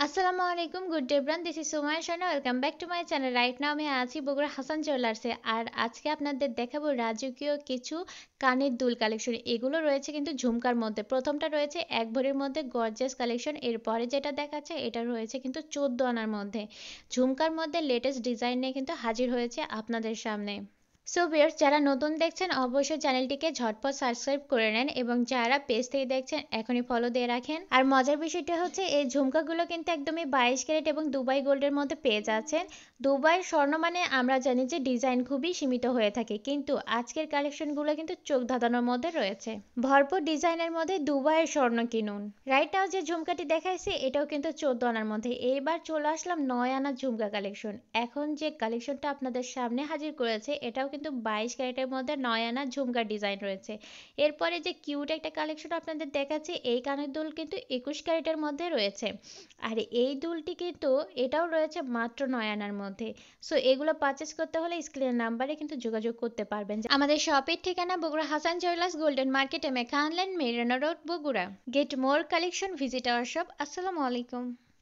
আসসালামু আলাইকুম, good day ব্রান। This is Sumaiya Sharna. Welcome back to my channel. Right now আমি আছি বগুড়া হাসান জুয়েলার্সে। আর আজকে আপনাদের দেখাবো রাজকীয় কিছু কানের দুল কালেকশন। এগুলো রয়েছে কিন্তু ঝুমকার মধ্যে। প্রথমটা রয়েছে এক ভরির মধ্যে গর্জিয়াস কালেকশন। এরপরে যেটা দেখাচ্ছে এটা রয়েছে কিন্তু 14 আনার মধ্যে। ঝুমকার মধ্যে লেটেস্ট ডিজাইন নিয়ে কিন্তু হাজির হয়েছে আপনাদের সামনে। সো ভিউয়ার্স, যারা নতুন দেখছেন অবশ্যই চ্যানেলটিকে ঝটপট সাবস্ক্রাইব করে নেন এবং যারা পেজ থেকে দেখছেন এখনই ফলো দিয়ে রাখেন। আর মজার বিষয়টা হচ্ছে এই ঝুমকাগুলো কিন্তু একদমই 22 ক্যারেট এবং দুবাই গোল্ডের মধ্যে পেয়ে যাচ্ছেন। দুবাইয়ের স্বর্ণ মানে আমরা জানি যে ডিজাইন খুবই সীমিত হয়ে থাকে, কিন্তু আজকের কালেকশনগুলো কিন্তু চোখ ধাঁধানোর মধ্যে রয়েছে। ভরপুর ডিজাইনের মধ্যে দুবাইয়ের স্বর্ণ কিনুন। রাইট নাও যে ঝুমকাটি দেখাইছি এটাও কিন্তু 14 আনার মধ্যে। এইবার চলে আসলাম 9 আনার ঝুমকা কালেকশন। এখন যে কালেকশনটা আপনাদের সামনে হাজির করেছে এটাও কিন্তু 22 ক্যারেটের মধ্যে 9 আনা ঝুমকার ডিজাইন রয়েছে। এরপরে যে কিউট একটা কালেকশন আপনাদের দেখাচ্ছি, এই কানের দুল কিন্তু 21 ক্যারেটের মধ্যে রয়েছে। আর এই দুলটি কিন্তু এটাও রয়েছে মাত্র 9 আনার মধ্যে। সো এগুলো পারচেস করতে হলে স্ক্রিনের নাম্বারে কিন্তু যোগাযোগ করতে পারবেন। আমাদের শপের ঠিকানা Bogura Hasan jewellers golden market, মেকানল্যান্ড, Marina road, Bogura. Get more collection, visit our shop. আসসালামু আলাইকুম।